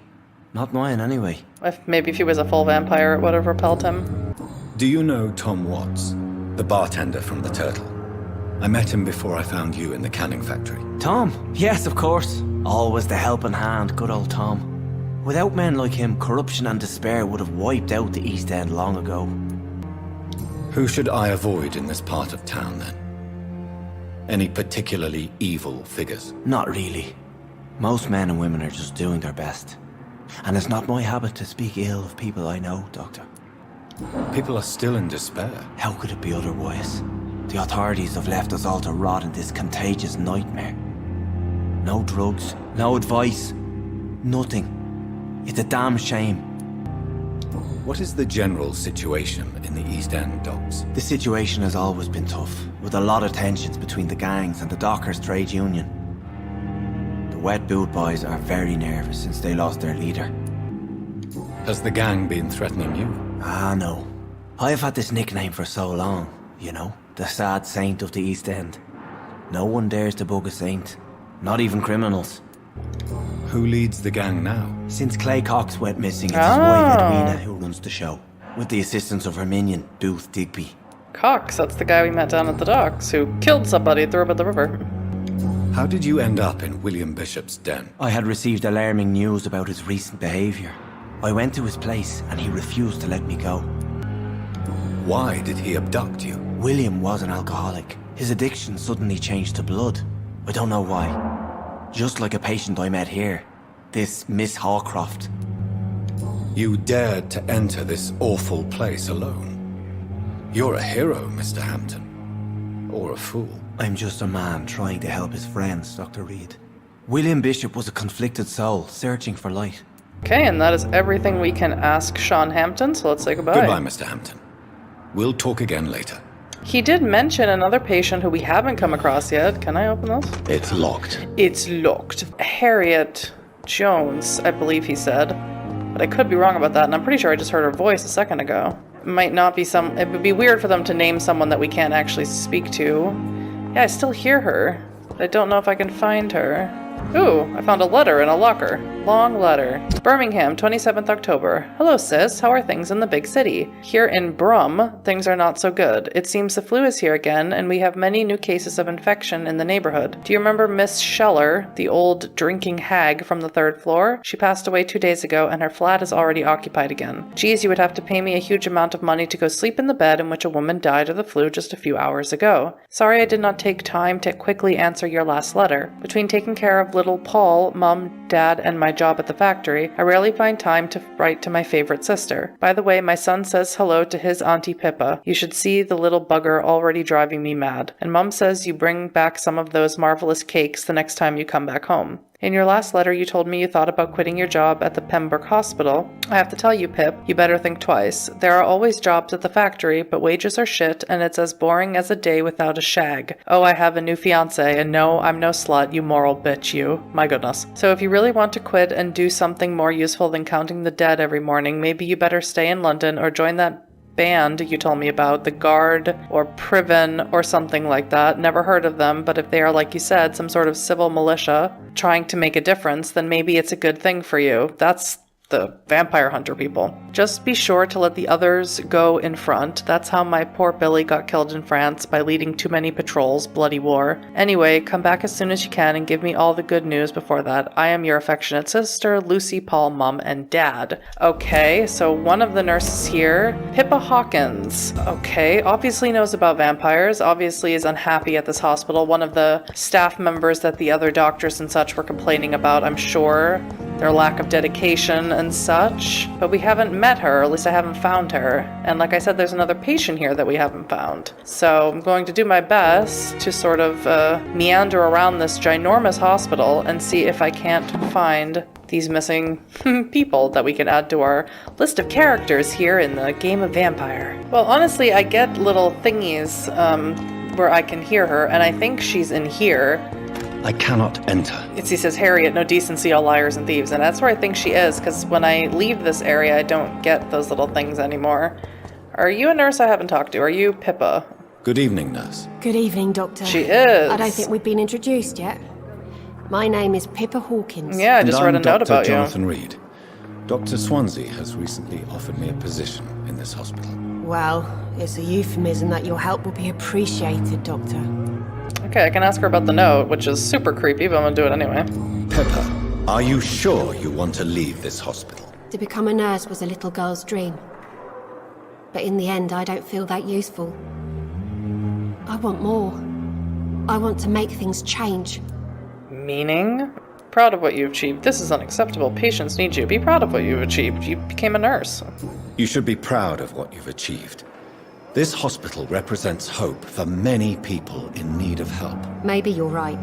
Not mine, anyway. Maybe if he was a full vampire, it would have repelled him. Do you know Tom Watts, the bartender from the Turtle? I met him before I found you in the canning factory. Tom? Yes, of course. Always the helping hand, good old Tom. Without men like him, corruption and despair would have wiped out the East End long ago. Who should I avoid in this part of town, then? Any particularly evil figures? Not really. Most men and women are just doing their best. And it's not my habit to speak ill of people I know, Doctor. People are still in despair. How could it be otherwise? The authorities have left us all to rot in this contagious nightmare. No drugs, no advice, nothing. It's a damn shame. What is the general situation in the East End docks? The situation has always been tough, with a lot of tensions between the gangs and the Dockers Trade Union. The Wet Boot Boys are very nervous since they lost their leader. Has the gang been threatening you? Ah, no. I've had this nickname for so long, you know, the sad saint of the East End. No one dares to bug a saint, not even criminals. Who leads the gang now? Since Clay Cox went missing, it's his wife Edwina who runs the show, with the assistance of her minion, Booth Digby. Cox, that's the guy we met down at the docks, who killed somebody and threw him at the river. How did you end up in William Bishop's den? I had received alarming news about his recent behaviour. I went to his place and he refused to let me go. Why did he abduct you? William was an alcoholic. His addiction suddenly changed to blood. I don't know why. Just like a patient I met here. This Miss Hawcroft. You dared to enter this awful place alone. You're a hero, Mr. Hampton. Or a fool. I'm just a man trying to help his friends, Dr. Reid. William Bishop was a conflicted soul, searching for light. Okay, and that is everything we can ask Sean Hampton, so let's say goodbye. Goodbye, Mr. Hampton. We'll talk again later. He did mention another patient who we haven't come across yet. Can I open this? It's locked. It's locked. Harriet Jones, I believe he said. But I could be wrong about that, and I'm pretty sure I just heard her voice a second ago. It might not be it would be weird for them to name someone that we can't actually speak to. Yeah, I still hear her. I don't know if I can find her. Ooh, I found a letter in a locker. Long letter. Birmingham, 27th October. Hello, sis. How are things in the big city? Here in Brum, things are not so good. It seems the flu is here again, and we have many new cases of infection in the neighborhood. Do you remember Miss Scheller, the old drinking hag from the 3rd floor? She passed away 2 days ago, and her flat is already occupied again. Geez, you would have to pay me a huge amount of money to go sleep in the bed in which a woman died of the flu just a few hours ago. Sorry I did not take time to quickly answer your last letter. Between taking care of little Paul, Mom, Dad, and my job at the factory, I rarely find time to write to my favorite sister. By the way, my son says hello to his Auntie Pippa. You should see the little bugger already driving me mad. And Mom says you bring back some of those marvelous cakes the next time you come back home. In your last letter, you told me you thought about quitting your job at the Pembroke Hospital. I have to tell you, Pip, you better think twice. There are always jobs at the factory, but wages are shit, and it's as boring as a day without a shag. Oh, I have a new fiancé, and no, I'm no slut, you moral bitch, you. My goodness. So if you really want to quit and do something more useful than counting the dead every morning, maybe you better stay in London or join that band you told me about, the Guard or Priven or something like that. Never heard of them, but if they are, like you said, some sort of civil militia trying to make a difference, then maybe it's a good thing for you. That's the vampire hunter people. Just be sure to let the others go in front. That's how my poor Billy got killed in France, by leading too many patrols. Bloody war. Anyway, come back as soon as you can and give me all the good news before that. I am your affectionate sister, Lucy, Paul, Mom, and Dad. Okay, so one of the nurses here, Pippa Hawkins. Okay, obviously knows about vampires, obviously is unhappy at this hospital. One of the staff members that the other doctors and such were complaining about, I'm sure. Their lack of dedication and such. But we haven't met her, or at least I haven't found her. And like I said, there's another patient here that we haven't found. So I'm going to do my best to sort of meander around this ginormous hospital and see if I can't find these missing people that we can add to our list of characters here in the game of Vampire. Well, honestly, I get little thingies where I can hear her, and I think she's in here. I cannot enter. He says, Harriet, no decency, all liars and thieves. And that's where I think she is, because when I leave this area, I don't get those little things anymore. Are you a nurse I haven't talked to? Are you Pippa? Good evening, nurse. Good evening, Doctor. She is. I don't think we've been introduced yet. My name is Pippa Hawkins. Yeah, I just read a note about you. I'm Dr. Jonathan Reid. Dr. Swansea has recently offered me a position in this hospital. Well, it's a euphemism that your help will be appreciated, Doctor. Okay, I can ask her about the note, which is super creepy, but I'm gonna do it anyway. Pippa, are you sure you want to leave this hospital? To become a nurse was a little girl's dream. But in the end, I don't feel that useful. I want more. I want to make things change. Meaning? Proud of what you achieved. This is unacceptable. Patients need you. Be proud of what you've achieved. You became a nurse. You should be proud of what you've achieved. This hospital represents hope for many people in need of help. Maybe you're right.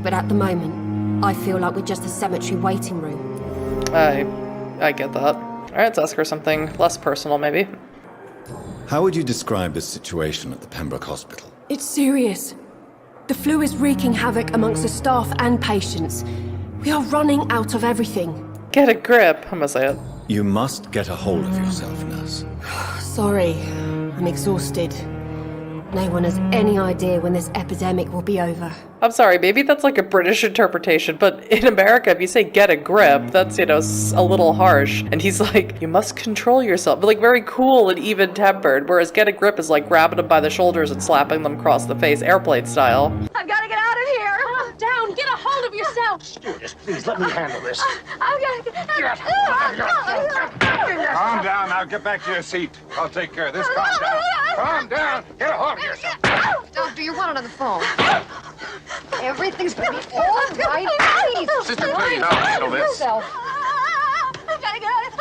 But at the moment, I feel like we're just a cemetery waiting room. I get that. Alright, let's ask her something less personal, maybe. How would you describe the situation at the Pembroke Hospital? It's serious. The flu is wreaking havoc amongst the staff and patients. We are running out of everything. Get a grip, I'm gonna say it. You must get a hold of yourself, nurse. Sorry, I'm exhausted. No one has any idea when this epidemic will be over. I'm sorry, maybe that's like a British interpretation, but in America, if you say get a grip, that's, you know, a little harsh. And he's like, you must control yourself. But like very cool and even-tempered, whereas get a grip is like grabbing them by the shoulders and slapping them across the face, airplane style. I've got to get out of here. Calm down. Get a hold of yourself. Stewardess, please let me handle this. I've got to get Calm down now. Get back to your seat. I'll take care of this. Calm down. Calm down. Get a hold of yourself. Doctor, you're wanted on the phone. Everything's going to be all right. Please. Sister, please, I'll handle this. I've got to get out of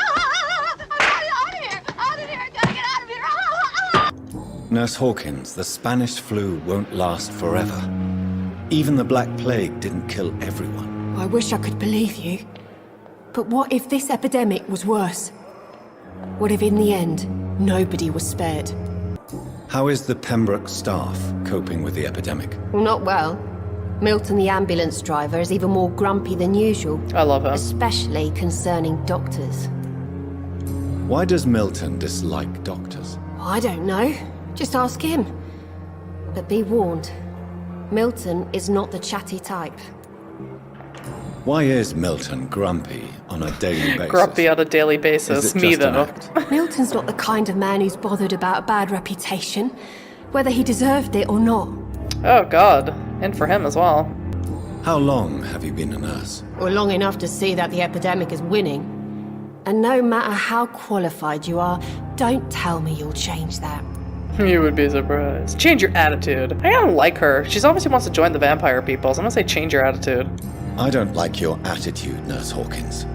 here. Out of here. I've got to get out of here. Nurse Hawkins, the Spanish flu won't last forever. Even the Black Plague didn't kill everyone. I wish I could believe you. But what if this epidemic was worse? What if in the end, nobody was spared? How is the Pembroke staff coping with the epidemic? Well, not well. Milton, the ambulance driver, is even more grumpy than usual. I love her. Especially concerning doctors. Why does Milton dislike doctors? I don't know. Just ask him. But be warned, Milton is not the chatty type. Why is Milton grumpy on a daily basis? Grumpy on a daily basis. Is it Me, just an though. act? Milton's not the kind of man who's bothered about a bad reputation, whether he deserved it or not. Oh, God. And for him as well. How long have you been a nurse? Or long enough to see that the epidemic is winning. And no matter how qualified you are, don't tell me you'll change that. You would be surprised. Change your attitude. I don't like her. She's obviously wants to join the vampire people, so I'm gonna say change your attitude. I don't like your attitude, Nurse Hawkins.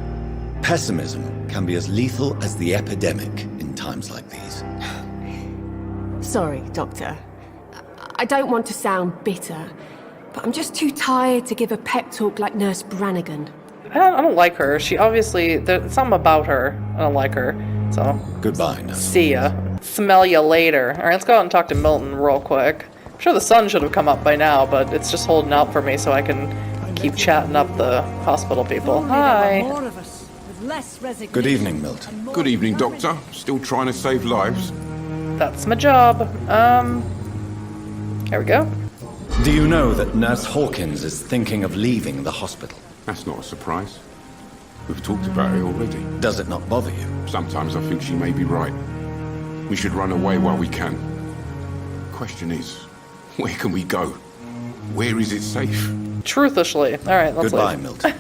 Pessimism can be as lethal as the epidemic in times like these. Sorry, Doctor. I don't want to sound bitter, but I'm just too tired to give a pep talk like Nurse Brannigan. I don't like her. She obviously, there's something about her. I don't like her. So. Goodbye, Nurse. See ya. Smell ya later. Alright, let's go out and talk to Milton real quick. I'm sure the sun should have come up by now, but it's just holding out for me so I can keep chatting up the hospital people. Hi. More of us, with less resignation. Good evening, Milton. Good evening, Doctor. Still trying to save lives. That's my job. There we go. Do you know that Nurse Hawkins is thinking of leaving the hospital? That's not a surprise. We've talked about it already. Does it not bother you? Sometimes I think she may be right. We should run away while we can. Question is, where can we go? Where is it safe? Truthishly. All right, let's Goodbye, leave. Milton.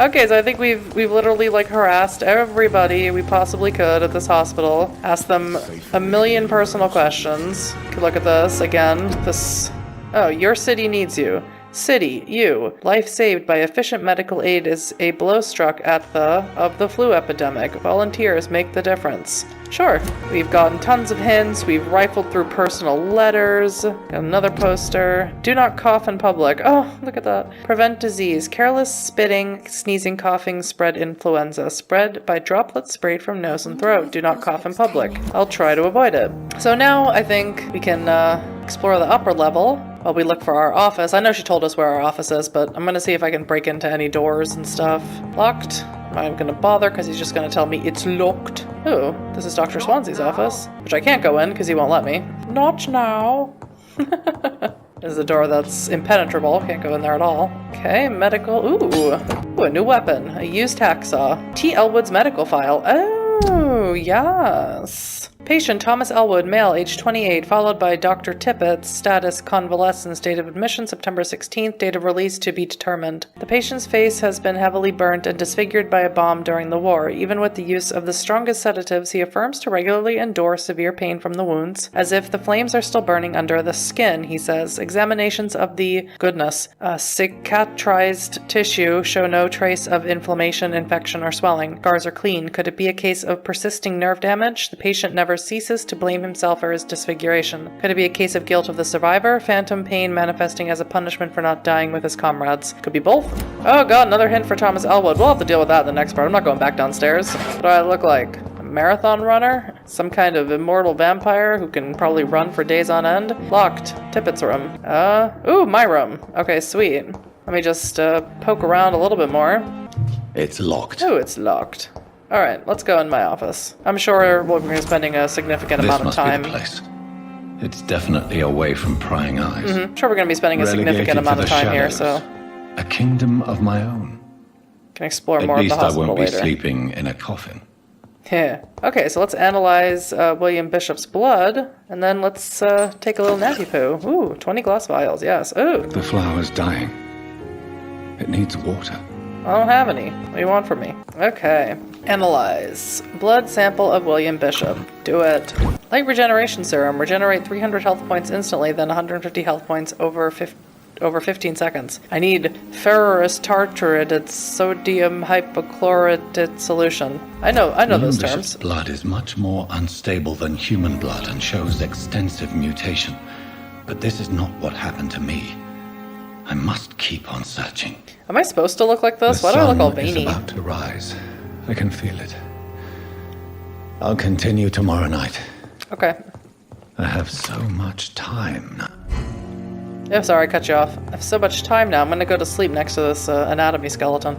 Okay, so I think we've literally like harassed everybody we possibly could at this hospital. Asked them a million personal questions. Could look at this again. This. Oh, your city needs you. City, you. Life saved by efficient medical aid is a blow struck at the flu epidemic. Volunteers make the difference. Sure. We've gotten tons of hints. We've rifled through personal letters. Got another poster. Do not cough in public. Oh, look at that. Prevent disease. Careless spitting, sneezing, coughing, spread influenza. Spread by droplets sprayed from nose and throat. Do not cough in public. I'll try to avoid it. So now I think we can explore the upper level while we look for our office. I know she told us where our office is, but I'm gonna see if I can break into any doors and stuff. Locked. I'm not even gonna bother because he's just gonna tell me it's locked. Ooh, this is Dr. Swansea's office, which I can't go in because he won't let me. Not now. This is a door that's impenetrable. Can't go in there at all. Okay, medical. Ooh, a new weapon. A used hacksaw. T. Elwood's medical file. Oh, yes. Patient Thomas Elwood, male, age 28, followed by Dr. Tippett's status convalescence, date of admission September 16th, date of release to be determined. The patient's face has been heavily burnt and disfigured by a bomb during the war. Even with the use of the strongest sedatives, he affirms to regularly endure severe pain from the wounds, as if the flames are still burning under the skin, he says. Examinations of the, cicatrized tissue show no trace of inflammation, infection, or swelling. Scars are clean. Could it be a case of persisting nerve damage? The patient never ceases to blame himself for his disfiguration. Could it be a case of guilt of the survivor? Phantom pain manifesting as a punishment for not dying with his comrades. Could be both. Oh god, another hint for Thomas Elwood. We'll have to deal with that in the next part. I'm not going back downstairs. What do I look like? A marathon runner? Some kind of immortal vampire who can probably run for days on end? Locked. Tippett's room. Ooh, my room. Okay, sweet. Let me just poke around a little bit more. It's locked. Ooh, it's locked. Alright, let's go in my office. I'm sure we're going to be spending a significant amount of time. This must be the place. It's definitely away from prying eyes. I'm sure we're going to be spending a significant amount of time here, so... A kingdom of my own. Can explore more of the hospital later. At least I won't be sleeping in a coffin. Yeah. Okay, so let's analyze William Bishop's blood, and then let's take a little nappy poo. Ooh, 20 glass vials, yes. Ooh. The flower's dying. It needs water. I don't have any. What do you want from me? Okay. Analyze. Blood sample of William Bishop. Do it. Light regeneration serum. Regenerate 300 health points instantly, then 150 health points over 15 seconds. I need ferrous tartarated sodium hypochlorite solution. I know those terms. Bishop's blood is much more unstable than human blood and shows extensive mutation. But this is not what happened to me. I must keep on searching. Am I supposed to look like this? Why do I look all veiny? The sun is about to rise. I can feel it. I'll continue tomorrow night. Okay. I have so much time now. Yeah, sorry, I cut you off. I have so much time now. I'm gonna go to sleep next to this anatomy skeleton.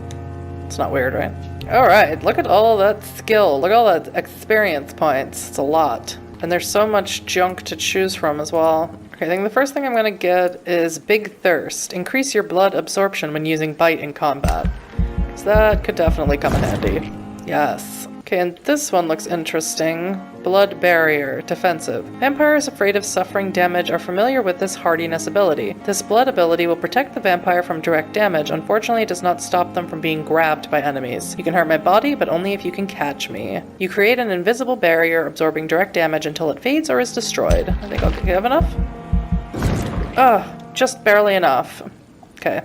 It's not weird, right? Alright, look at all that skill. Look at all that experience points. It's a lot. And there's so much junk to choose from as well. Okay, I think the first thing I'm going to get is Big Thirst. Increase your blood absorption when using Bite in combat. Because that could definitely come in handy. Yes. Okay, and this one looks interesting. Blood Barrier. Defensive. Vampires afraid of suffering damage are familiar with this hardiness ability. This blood ability will protect the vampire from direct damage. Unfortunately, it does not stop them from being grabbed by enemies. You can hurt my body, but only if you can catch me. You create an invisible barrier absorbing direct damage until it fades or is destroyed. I think I'll have enough. Just barely enough. Okay.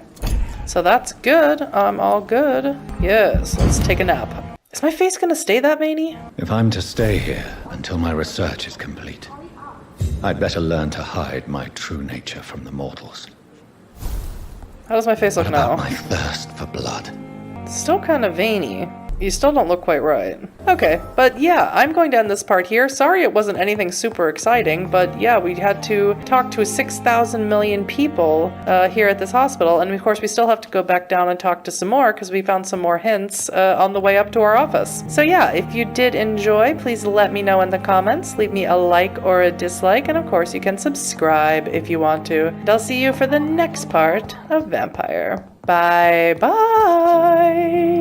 So that's good. I'm all good. Yes, let's take a nap. Is my face gonna stay that veiny? If I'm to stay here until my research is complete, I'd better learn to hide my true nature from the mortals. How does my face look now? My thirst for blood. It's still kind of veiny. You still don't look quite right. Okay, but yeah, I'm going to end this part here. Sorry it wasn't anything super exciting, but yeah, we had to talk to 6,000 million people here at this hospital, and of course we still have to go back down and talk to some more because we found some more hints on the way up to our office. So yeah, if you did enjoy, please let me know in the comments. Leave me a like or a dislike, and of course you can subscribe if you want to. And I'll see you for the next part of Vampyr. Bye bye!